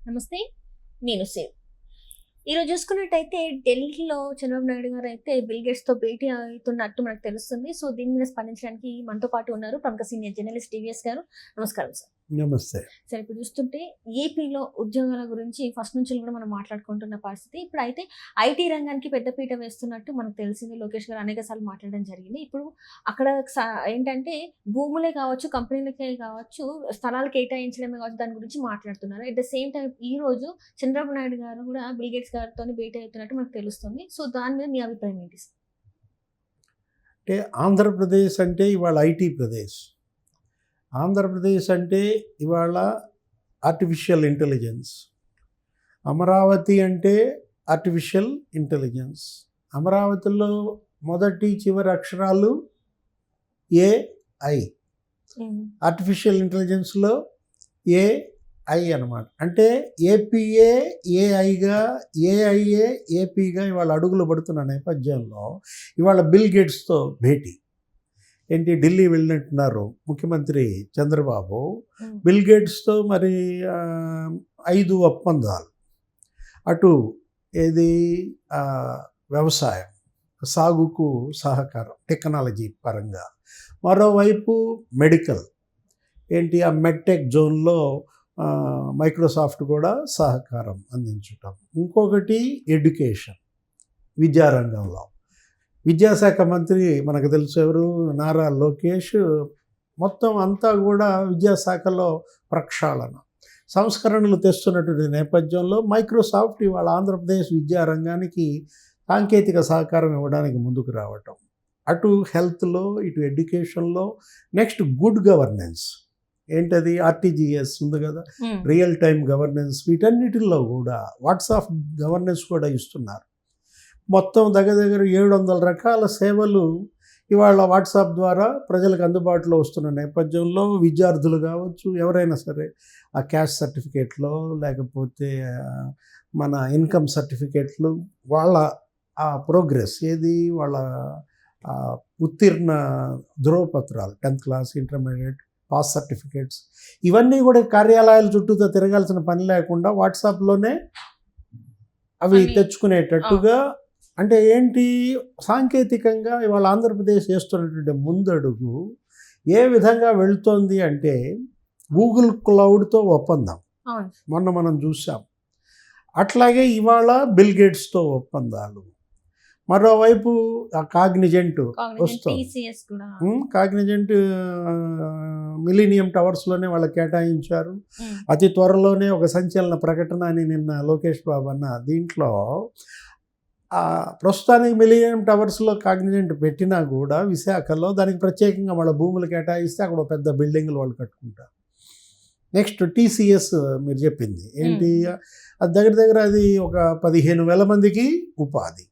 నమస్తే. నేను సేవ్. ఈరోజు చూసుకున్నట్టయితే ఢిల్లీలో చంద్రబాబు నాయుడు గారు అయితే బిల్ గేట్స్‌తో భేటీ అవుతున్నట్టు మనకు తెలుస్తుంది. సో, దీని మీద స్పందించడానికి మనతో పాటు ఉన్నారు ప్రముఖ సీనియర్ జర్నలిస్ట్ టీవీఎస్ గారు. నమస్కారం సార్. నమస్తే. సరే, ఇప్పుడు చూస్తుంటే ఏపీలో ఉద్యోగాల గురించి ఫస్ట్ నుంచి కూడా మనం మాట్లాడుకుంటున్న పరిస్థితి. ఇప్పుడైతే ఐటీ రంగానికి పెద్దపీట వేస్తున్నట్టు మనకు తెలిసింది. లోకేష్ గారు అనేక సార్లు మాట్లాడడం జరిగింది. ఇప్పుడు అక్కడ ఏంటంటే భూములే కావచ్చు, కంపెనీలకే కావచ్చు, స్థలాలు కేటాయించడమే కావచ్చు, దాని గురించి మాట్లాడుతున్నారు. అట్ ద సేమ్ టైం ఈరోజు చంద్రబాబు నాయుడు గారు కూడా బిల్ గేట్స్ గారితో భేటీ అవుతున్నట్టు మనకు తెలుస్తుంది. సో, దాని మీద మీ అభిప్రాయం ఏంటి? అంటే ఆంధ్రప్రదేశ్ అంటే ఇవాళ ఐటీ ప్రదేశ్. ఆంధ్రప్రదేశ్ అంటే ఇవాళ ఆర్టిఫిషియల్ ఇంటెలిజెన్స్. అమరావతి అంటే ఆర్టిఫిషియల్ ఇంటెలిజెన్స్. అమరావతిలో మొదటి చివరి అక్షరాలు ఏఐ. ఆర్టిఫిషియల్ ఇంటెలిజెన్స్లో ఏఐ అన్నమాట. అంటే ఏపీఏ ఏఐగా, ఏఐఏ ఏపీగా ఇవాళ అడుగులు పడుతున్న నేపథ్యంలో ఇవాళ బిల్ గేట్స్తో భేటీ. ఏంటి, ఢిల్లీ వెళ్ళినట్టున్నారు ముఖ్యమంత్రి చంద్రబాబు. బిల్ గేట్స్తో మరి 5 ఒప్పందాలు. అటు ఏది వ్యవసాయం, సాగుకు సహకారం టెక్నాలజీ పరంగా, మరోవైపు మెడికల్, ఏంటి ఆ మెడ్టెక్ జోన్లో మైక్రోసాఫ్ట్ కూడా సహకారం అందించటం. ఇంకొకటి ఎడ్యుకేషన్, విద్యారంగంలో విద్యాశాఖ మంత్రి మనకు తెలుసు ఎవరు, నారా లోకేష్. మొత్తం అంతా కూడా విద్యాశాఖలో ప్రక్షాళన సంస్కరణలు తెస్తున్నటువంటి నేపథ్యంలో మైక్రోసాఫ్ట్ ఇవాళ ఆంధ్రప్రదేశ్ విద్యారంగానికి సాంకేతిక సహకారం ఇవ్వడానికి ముందుకు రావటం. అటు హెల్త్లో, ఇటు ఎడ్యుకేషన్లో. నెక్స్ట్ గుడ్ గవర్నెన్స్, ఏంటది ఆర్టీజీఎస్ ఉంది కదా, రియల్ టైమ్ గవర్నెన్స్. వీటన్నిటిలో కూడా వాట్సాప్ గవర్నెన్స్ కూడా ఇస్తున్నారు. మొత్తం దగ్గర 700 రకాల సేవలు ఇవాళ వాట్సాప్ ద్వారా ప్రజలకు అందుబాటులో వస్తున్న నేపథ్యంలో విద్యార్థులు కావచ్చు, ఎవరైనా సరే ఆ క్యాస్ట్ సర్టిఫికేట్లో లేకపోతే మన ఇన్కమ్ సర్టిఫికేట్లు, వాళ్ళ ఆ ప్రోగ్రెస్ ఏది, వాళ్ళ ఉత్తీర్ణ ధ్రువపత్రాలు, 10th class, intermediate, pass certificates, ఇవన్నీ కూడా కార్యాలయాల చుట్టూతో తిరగాల్సిన పని లేకుండా వాట్సాప్లోనే అవి తెచ్చుకునేటట్టుగా. అంటే ఏంటి, సాంకేతికంగా ఇవాళ ఆంధ్రప్రదేశ్ చేస్తున్నటువంటి ముందడుగు ఏ విధంగా వెళుతోంది అంటే గూగుల్ క్లౌడ్తో ఒప్పందం మొన్న మనం చూసాం. అట్లాగే ఇవాళ బిల్ గేట్స్తో ఒప్పందాలు. మరోవైపు కాగ్నిజెంట్ వస్తుంది. కాగ్నిజెంట్ మిలీనియం టవర్స్లోనే వాళ్ళకి కేటాయించారు. అతి త్వరలోనే ఒక సంచలన ప్రకటన అని నిన్న లోకేష్ బాబు అన్న. దీంట్లో ప్రస్తుతానికి మిలీనియం టవర్స్లో కాగ్నిజెంట్ పెట్టినా కూడా విశాఖలో దానికి ప్రత్యేకంగా వాళ్ళ భూములు కేటాయిస్తే అక్కడ ఒక పెద్ద బిల్డింగ్లు వాళ్ళు కట్టుకుంటారు. నెక్స్ట్ టీసీఎస్ మీరు చెప్పింది ఏంటి, అది దగ్గర అది ఒక 15,000 మందికి ఉపాధి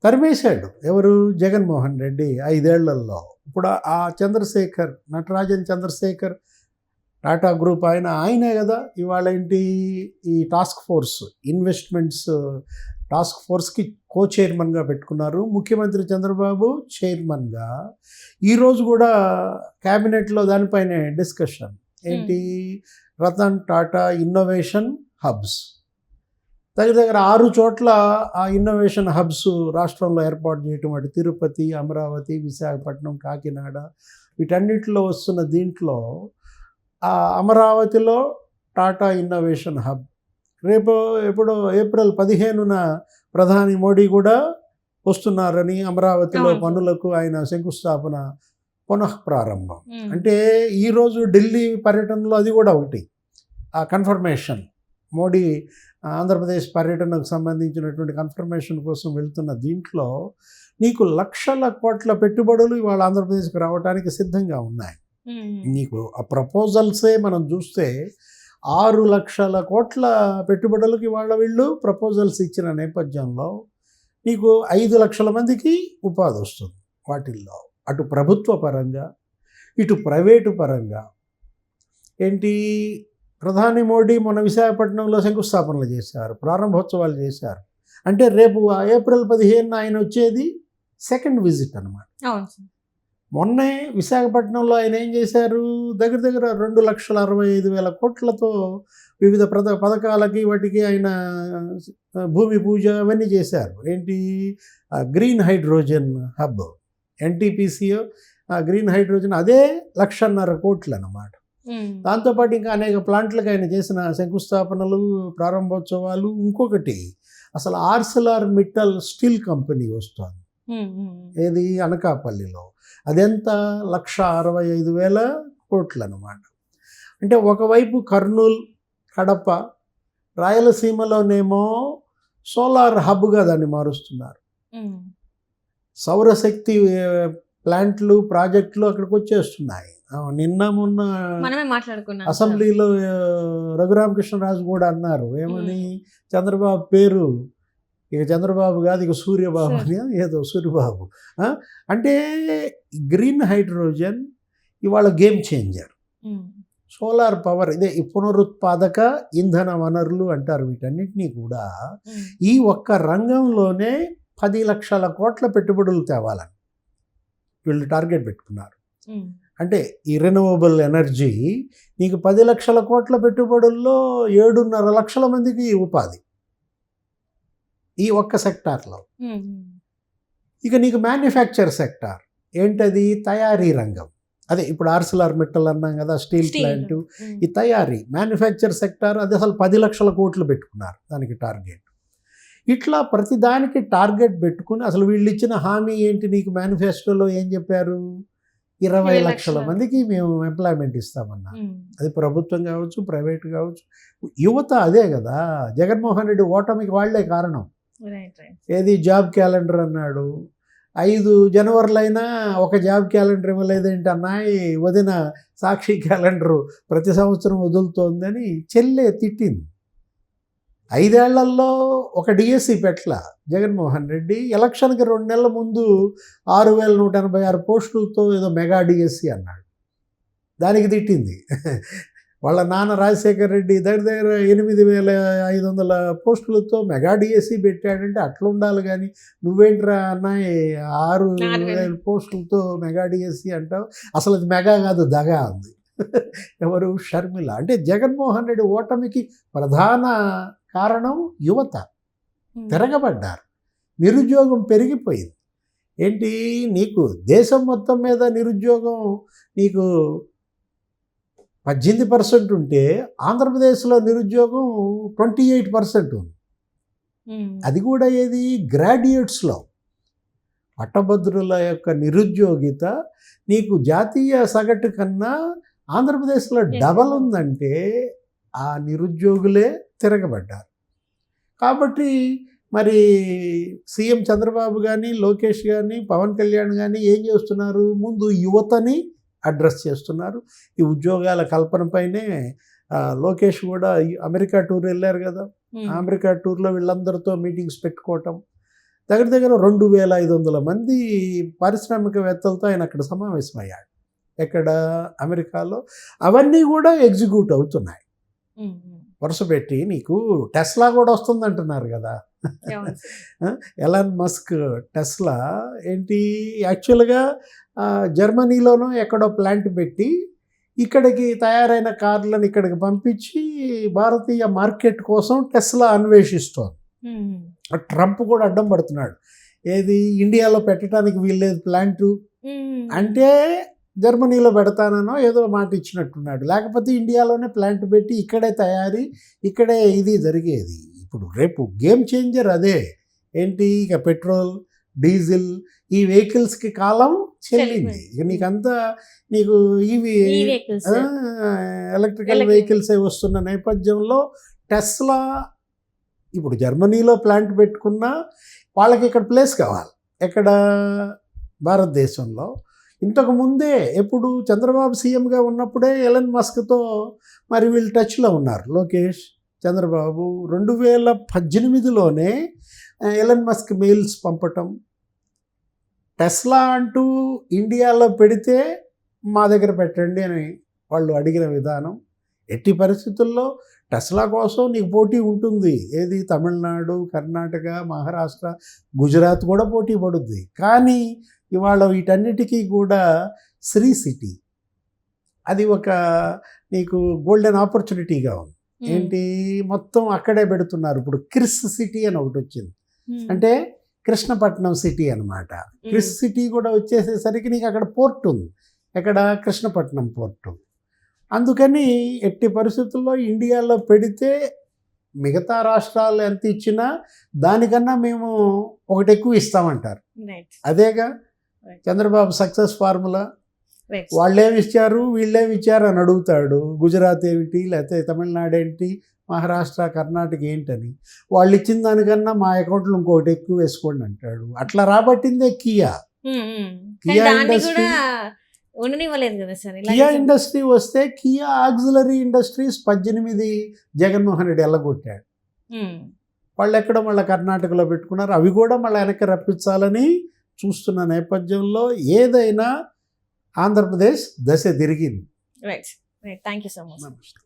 తరిమేశాడు. ఎవరు, జగన్మోహన్ రెడ్డి 5 ఏళ్లలో. ఇప్పుడు ఆ చంద్రశేఖర్, నటరాజన్ చంద్రశేఖర్, టాటా గ్రూప్ ఆయనే కదా ఇవాళ ఏంటి ఈ టాస్క్ ఫోర్స్, ఇన్వెస్ట్మెంట్స్ టాస్క్ ఫోర్స్కి చైర్మన్గా పెట్టుకున్నారు. ముఖ్యమంత్రి చంద్రబాబు చైర్మన్గా. ఈరోజు కూడా క్యాబినెట్లో దానిపైనే డిస్కషన్. ఏంటి, రతన్ టాటా ఇన్నోవేషన్ హబ్స్. దగ్గర 6 చోట్ల ఆ ఇన్నోవేషన్ హబ్స్ రాష్ట్రంలో ఏర్పాటు చేయటం. అటు తిరుపతి, అమరావతి, విశాఖపట్నం, కాకినాడ, వీటన్నిటిలో వస్తున్న దీంట్లో అమరావతిలో టాటా ఇన్నోవేషన్ హబ్. రేపు ఎప్పుడో ఏప్రిల్ 15న ప్రధాని మోడీ కూడా వస్తున్నారని, అమరావతిలో పనులకు ఆయన శంకుస్థాపన పునఃప్రారంభం. అంటే ఈరోజు ఢిల్లీ పర్యటనలో అది కూడా ఒకటి ఆ కన్ఫర్మేషన్. మోడీ ఆంధ్రప్రదేశ్ పర్యటనకు సంబంధించినటువంటి కన్ఫర్మేషన్ కోసం వెళ్తున్న దీంట్లో నీకు లక్షల కోట్ల పెట్టుబడులు ఇవాళ ఆంధ్రప్రదేశ్కి రావడానికి సిద్ధంగా ఉన్నాయి. నీకు ఆ ప్రపోజల్సే మనం చూస్తే 6 లక్షల కోట్ల పెట్టుబడులకి ఇవాళ వీళ్ళు ప్రపోజల్స్ ఇచ్చిన నేపథ్యంలో నీకు 5 లక్షల మందికి ఉపాధి వస్తుంది. వాటిల్లో అటు ప్రభుత్వ పరంగా, ఇటు ప్రైవేటు పరంగా. ఏంటి, ప్రధాని మోడీ మొన్న విశాఖపట్నంలో శంకుస్థాపనలు చేశారు, ప్రారంభోత్సవాలు చేశారు. అంటే రేపు ఏప్రిల్ 15న ఆయన వచ్చేది సెకండ్ విజిట్ అన్నమాట. మొన్నే విశాఖపట్నంలో ఆయన ఏం చేశారు, దగ్గర దగ్గర 2,65,000 కోట్లతో వివిధ పథకాలకి వాటికి ఆయన భూమి పూజ అవన్నీ చేశారు. ఏంటి, గ్రీన్ హైడ్రోజన్ హబ్, ఎన్టీపీసీఓ గ్రీన్ హైడ్రోజన్, అదే 1,50,000 కోట్లు అన్నమాట. దాంతోపాటు ఇంకా అనేక ప్లాంట్లకు ఆయన చేసిన శంకుస్థాపనలు, ప్రారంభోత్సవాలు. ఇంకొకటి, అసలు ఆర్సెలర్ మిట్టల్ స్టీల్ కంపెనీ వస్తుంది, ఏది అనకాపల్లిలో, అదెంత 1,65,000 కోట్లు అన్నమాట. అంటే ఒకవైపు కర్నూలు, కడప, రాయలసీమలోనేమో సోలార్ హబ్గా దాన్ని మారుస్తున్నారు. సౌరశక్తి ప్లాంట్లు, ప్రాజెక్టులు అక్కడికి వచ్చేస్తున్నాయి. నిన్న మొన్న మనమే మాట్లాడుకున్నాం అసెంబ్లీలో రఘురామకృష్ణరాజు కూడా అన్నారు, ఏమని, చంద్రబాబు పేరు ఇక చంద్రబాబు కాదు, ఇక సూర్యబాబు అని, ఏదో సూర్యబాబు. అంటే గ్రీన్ హైడ్రోజన్ ఇవాళ గేమ్ చేంజర్. సోలార్ పవర్, ఇదే ఈ పునరుత్పాదక ఇంధన వనరులు అంటారు వీటన్నిటినీ కూడా. ఈ ఒక్క రంగంలోనే 10 లక్షల కోట్ల పెట్టుబడులు తేవాలని వీళ్ళు టార్గెట్ పెట్టుకున్నారు. అంటే ఈ రెన్యూవబుల్ ఎనర్జీ నీకు 10 లక్షల కోట్ల పెట్టుబడుల్లో 7.5 లక్షల మందికి ఉపాధి ఈ ఒక్క సెక్టార్లో. ఇక నీకు మ్యానుఫ్యాక్చర్ సెక్టార్ ఏంటది, తయారీ రంగం. అదే ఇప్పుడు ఆర్సెలర్ మిట్టల్ అన్నాం కదా, స్టీల్ ప్లాంట్, ఈ తయారీ మ్యానుఫ్యాక్చర్ సెక్టార్, అది అసలు 10 లక్షల కోట్లు పెట్టుకున్నారు దానికి టార్గెట్. ఇట్లా ప్రతిదానికి టార్గెట్ పెట్టుకుని, అసలు వీళ్ళు ఇచ్చిన హామీ ఏంటి, నీకు మేనిఫెస్టోలో ఏం చెప్పారు, 20 లక్షల మందికి మేము ఎంప్లాయ్మెంట్ ఇస్తామన్నా. అది ప్రభుత్వం కావచ్చు, ప్రైవేట్ కావచ్చు. యువత అదే కదా, జగన్మోహన్ రెడ్డి ఓటమికి వాళ్లే కారణం. ఏది, జాబ్ క్యాలెండర్ అన్నాడు, 5 జనవరిలైనా ఒక జాబ్ క్యాలెండర్ ఇవ్వలేదేంటి అన్నాయి, వదిన సాక్షి క్యాలెండరు ప్రతి సంవత్సరం వదులుతోందని చెల్లె తిట్టింది. 5 ఏళ్లలో ఒక డిఎస్సి పెట్టల జగన్మోహన్ రెడ్డి. ఎలక్షన్కి 2 నెలల ముందు 6,186 పోస్టులతో ఏదో మెగా డిఎస్సి అన్నాడు, దానికి తిట్టింది. వాళ్ళ నాన్న రాజశేఖర్ రెడ్డి దగ్గర దగ్గర 8,500 పోస్టులతో మెగా డిఎస్సి పెట్టాడంటే అట్లా ఉండాలి. కానీ నువ్వేంట్రా అన్నాయి 6,000 పోస్టులతో మెగా డిఎస్సి అంటావు, అసలు అది మెగా కాదు, దగా ఉంది. ఎవరు, షర్మిల. అంటే జగన్మోహన్ రెడ్డి ఓటమికి ప్రధాన కారణం యువత తిరగబడ్డారు, నిరుద్యోగం పెరిగిపోయింది. ఏంటి, నీకు దేశం మొత్తం మీద నిరుద్యోగం నీకు 18% ఉంటే ఆంధ్రప్రదేశ్లో నిరుద్యోగం 28% ఉంది. అది కూడా ఏది, గ్రాడ్యుయేట్స్లో. పట్టభద్రుల యొక్క నిరుద్యోగిత నీకు జాతీయ సగటు కన్నా ఆంధ్రప్రదేశ్లో డబల్ ఉందంటే ఆ నిరుద్యోగులే తిరగబడ్డారు. కాబట్టి మరి సీఎం చంద్రబాబు కానీ, లోకేష్ కానీ, పవన్ కళ్యాణ్ కానీ ఏం చేస్తున్నారు, ముందు యువతని అడ్రస్ చేస్తున్నారు. ఈ ఉద్యోగాల కల్పనపైనే లోకేష్ కూడా అమెరికా టూర్ వెళ్ళారు కదా, అమెరికా టూర్లో వీళ్ళందరితో మీటింగ్స్ పెట్టుకోవటం. దగ్గర దగ్గర 2,500 మంది పారిశ్రామికవేత్తలతో ఆయన అక్కడ సమావేశమయ్యాడు, ఎక్కడ, అమెరికాలో. అవన్నీ కూడా ఎగ్జిక్యూట్ అవుతున్నాయి వరుస పెట్టి. నీకు టెస్లా కూడా వస్తుంది అంటున్నారు కదా, ఎలాన్ మస్క్ టెస్లా ఏంటి, యాక్చువల్గా జర్మనీలోనూ ఎక్కడో ప్లాంట్ పెట్టి ఇక్కడికి తయారైన కార్లను ఇక్కడికి పంపించి భారతీయ మార్కెట్ కోసం టెస్లా అన్వేషిస్తోంది. ట్రంప్ కూడా అడ్డం పడుతున్నాడు, ఏది, ఇండియాలో పెట్టడానికి వీల్లేదు ప్లాంటు అంటే జర్మనీలో పెడతానో ఏదో మాట ఇచ్చినట్టున్నాడు. లేకపోతే ఇండియాలోనే ప్లాంట్ పెట్టి ఇక్కడే తయారీ, ఇక్కడే ఇది జరిగేది. ఇప్పుడు రేపు గేమ్ చేంజర్ అదే. ఏంటి, ఇక పెట్రోల్, డీజిల్ ఈ వెహికల్స్కి కాలం చెల్లింది. ఇక నీకంతా నీకు ఇవి ఎలక్ట్రికల్ వెహికల్సే వస్తున్న నేపథ్యంలో టెస్లా ఇప్పుడు జర్మనీలో ప్లాంట్ పెట్టుకున్నా వాళ్ళకి ఇక్కడ ప్లేస్ కావాలి, ఎక్కడ, భారతదేశంలో. ఇంతకుముందే ఎప్పుడు చంద్రబాబు సీఎంగా ఉన్నప్పుడే ఎలన్ మస్క్తో మరి వీళ్ళు టచ్లో ఉన్నారు, లోకేష్, చంద్రబాబు. 2018లోనే ఎలన్ మస్క్ మెయిల్స్ పంపటం, టెస్లా అంటూ ఇండియాలో పెడితే మా దగ్గర పెట్టండి అని వాళ్ళు అడిగిన విధానం, ఎట్టి పరిస్థితుల్లో టెస్లా కోసం నీకు పోటీ ఉంటుంది. ఏది తమిళనాడు, కర్ణాటక, మహారాష్ట్ర, గుజరాత్ కూడా పోటీ పడుద్ది. కానీ ఇవాళ వీటన్నిటికీ కూడా శ్రీ సిటీ అది ఒక నీకు గోల్డెన్ ఆపర్చునిటీగా ఉంది. ఏంటి మొత్తం అక్కడే పెడుతున్నారు. ఇప్పుడు క్రిస్ సిటీ అని ఒకటి వచ్చింది, అంటే కృష్ణపట్నం సిటీ అనమాట. క్రిస్ సిటీ కూడా వచ్చేసేసరికి నీకు అక్కడ పోర్ట్ ఉంది, ఎక్కడ కృష్ణపట్నం పోర్టు. అందుకని ఎట్టి పరిస్థితుల్లో ఇండియాలో పెడితే మిగతా రాష్ట్రాలు ఎంత ఇచ్చినా దానికన్నా మేము ఒకటి ఎక్కువ ఇస్తామంటారు. అదేగా చంద్రబాబు సక్సెస్ ఫార్ములా. వాళ్ళేమి ఇచ్చారు వీళ్ళేమి ఇచ్చారు అని అడుగుతాడు. గుజరాత్ ఏమిటి, లేకపోతే తమిళనాడు ఏంటి, మహారాష్ట్ర, కర్ణాటక ఏంటని. వాళ్ళు ఇచ్చిన దానికన్నా మా అకౌంట్లో ఇంకొకటి ఎక్కువ వేసుకోండి అంటాడు. అట్లా రాబట్టిందే కియా. కియా ఇండస్ట్రీ ఉండనివ్వలేదు కదా సార్. కియా ఇండస్ట్రీ వస్తే Kia auxiliary industries 18 Jaganmohan Reddy ఎల్లగొట్టాడు. వాళ్ళు ఎక్కడ మళ్ళీ కర్ణాటకలో పెట్టుకున్నారు. అవి కూడా మళ్ళీ వెనక్కి రప్పించాలని చూస్తున్న నేపథ్యంలో ఏదైనా ఆంధ్రప్రదేశ్ దశ తిరిగింది. Right right thank you so much. నమస్తే.